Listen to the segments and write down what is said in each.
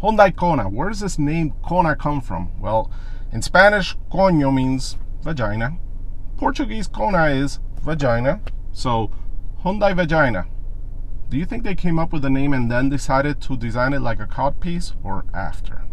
Hyundai Kona. Where does this name Kona come from? Well, in Spanish, coño means vagina. Portuguese, Kona is vagina. So, Hyundai Vagina. Do you think they came up with the name and then decided to design it like a codpiece, or after?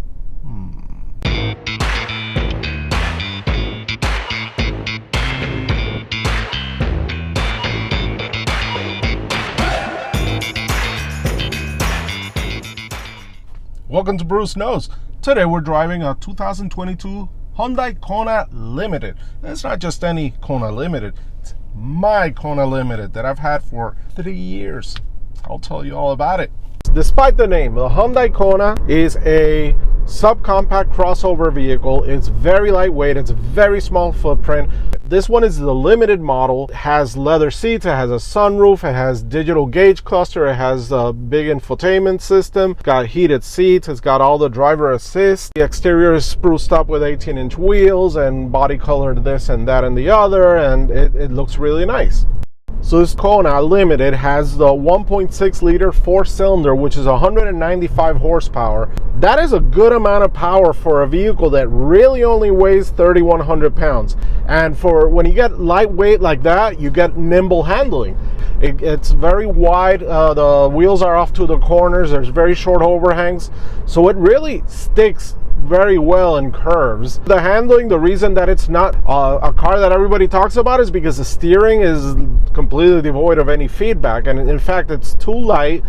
Welcome to Bruce Knows. Today we're driving a 2022 Hyundai Kona Limited. And it's not just any Kona Limited, it's my Kona Limited that I've had for 3 years. I'll tell you all about it. Despite the name, the Hyundai Kona is a subcompact crossover vehicle. It's very lightweight, it's a very small footprint. This one is the limited model. It has leather seats, it has a sunroof, it has digital gauge cluster, it has a big infotainment system, it's got heated seats, it's got all the driver assist. The exterior is spruced up with 18-inch wheels and body colored this and that and the other, and it looks really nice. So this Kona Limited has the 1.6 liter 4-cylinder, which is 195 horsepower. That is a good amount of power for a vehicle that really only weighs 3,100 pounds. And for when you get lightweight like that, you get nimble handling. It's very wide, the wheels are off to the corners, there's very short overhangs, so it really sticks very well in curves. The handling, the reason that it's not a car that everybody talks about is because the steering is completely devoid of any feedback, and in fact it's too light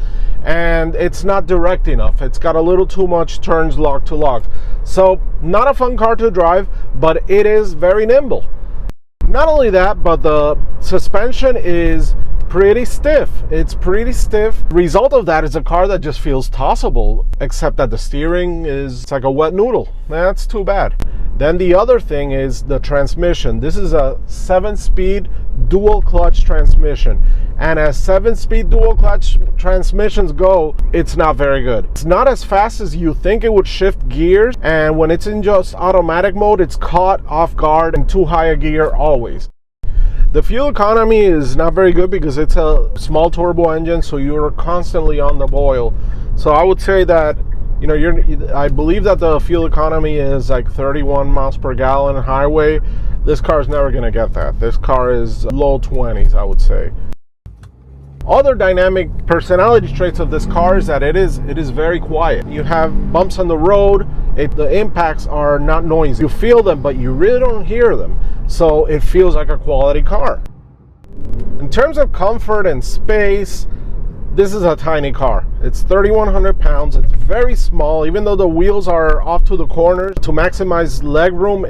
and it's not direct enough. It's got a little too much turns lock to lock. So not a fun car to drive, but it is very nimble. Not only that, but the suspension is pretty stiff. It's pretty stiff. Result of that is a car that just feels tossable, except that the steering is like a wet noodle. That's too bad. Then the other thing is the transmission. This is a 7-speed dual clutch transmission, and as 7-speed dual clutch transmissions go, it's not very good. It's not as fast as you think it would shift gears, and when it's in just automatic mode, it's caught off guard in too high a gear always. The fuel economy is not very good because it's a small turbo engine, so you're constantly on the boil. So I would say that, you know, I believe that the fuel economy is like 31 miles per gallon highway. This car is never going to get that. This car is low 20s, I would say. Other dynamic personality traits of this car is that it is very quiet. You have bumps on the road, the impacts are not noisy. You feel them, but you really don't hear them. So it feels like a quality car. In terms of comfort and space, this is a tiny car. It's 3,100 pounds. It's very small, even though the wheels are off to the corners. To maximize leg room,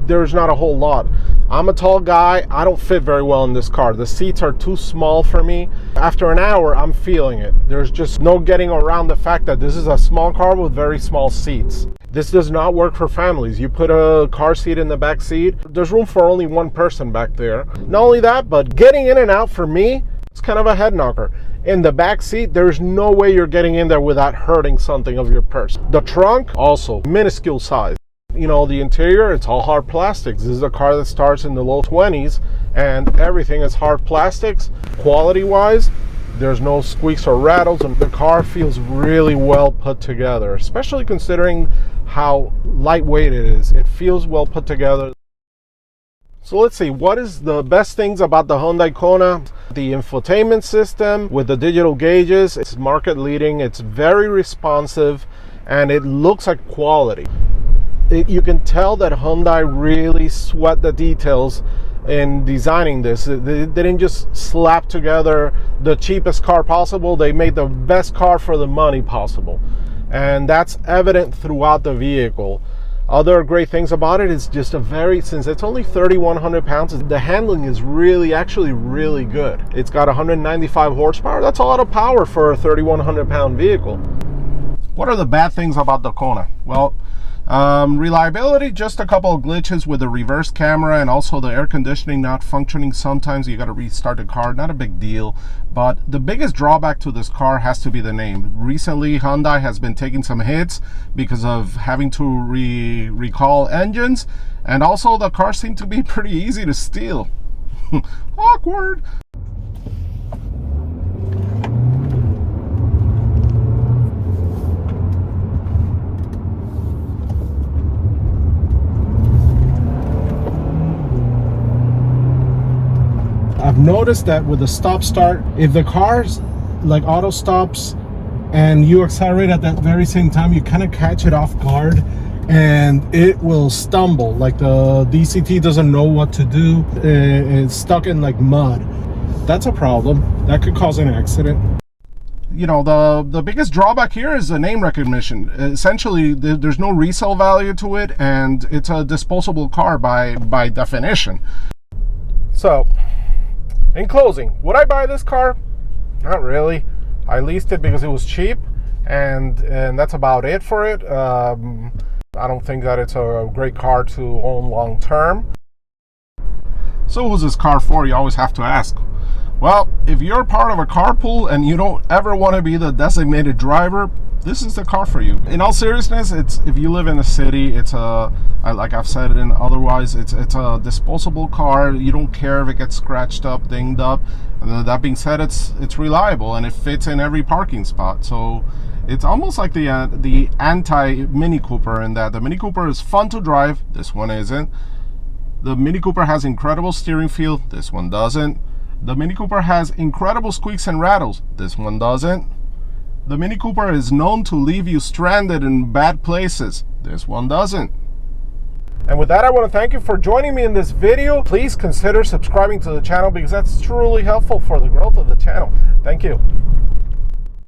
there's not a whole lot. I'm a tall guy. I don't fit very well in this car. The seats are too small for me. After an hour, I'm feeling it. There's just no getting around the fact that this is a small car with very small seats. This does not work for families. You put a car seat in the back seat, there's room for only one person back there. Not only that, but getting in and out for me, it's kind of a head knocker. In the back seat, there's no way you're getting in there without hurting something of your purse. The trunk, also minuscule size. You know, the interior, it's all hard plastics. This is a car that starts in the low 20s and everything is hard plastics. Quality wise, there's no squeaks or rattles, and the car feels really well put together, especially considering how lightweight it is. It feels well put together. So let's see, what is the best things about the Hyundai Kona? The infotainment system with the digital gauges, it's market leading, it's very responsive, and it looks like quality. You can tell that Hyundai really sweat the details in designing this. They didn't just slap together the cheapest car possible, they made the best car for the money possible. And that's evident throughout the vehicle. Other great things about it is just since it's only 3,100 pounds, the handling is actually really good. It's got 195 horsepower. That's a lot of power for a 3,100 pound vehicle. What are the bad things about the Kona? Well, reliability, just a couple of glitches with the reverse camera and also the air conditioning not functioning. Sometimes you got to restart the car, not a big deal. But the biggest drawback to this car has to be the name. Recently, Hyundai has been taking some hits because of having to recall engines, and also the cars seem to be pretty easy to steal. Awkward. notice that with the stop start, if the car's like auto stops and you accelerate at that very same time, you kind of catch it off guard and it will stumble. Like the DCT doesn't know what to do. It's stuck in like mud. That's a problem. That could cause an accident. You know, the biggest drawback here is the name recognition. Essentially, there's no resale value to it, and it's a disposable car by definition. So, in closing, would I buy this car? Not really. I leased it because it was cheap, and that's about it for it. I don't think that it's a great car to own long term. So who's this car for? You always have to ask. Well, if you're part of a carpool and you don't ever want to be the designated driver, this is the car for you. In all seriousness, it's if you live in a city, it's a, like I've said, and otherwise it's a disposable car. You don't care if it gets scratched up, dinged up. And that being said, it's reliable and it fits in every parking spot. So it's almost like the anti Mini Cooper in that the Mini Cooper is fun to drive. This one isn't. The Mini Cooper has incredible steering feel. This one doesn't. The Mini Cooper has incredible squeaks and rattles. This one doesn't. The Mini Cooper is known to leave you stranded in bad places. This one doesn't. And with that, I want to thank you for joining me in this video. Please consider subscribing to the channel because that's truly helpful for the growth of the channel. Thank you.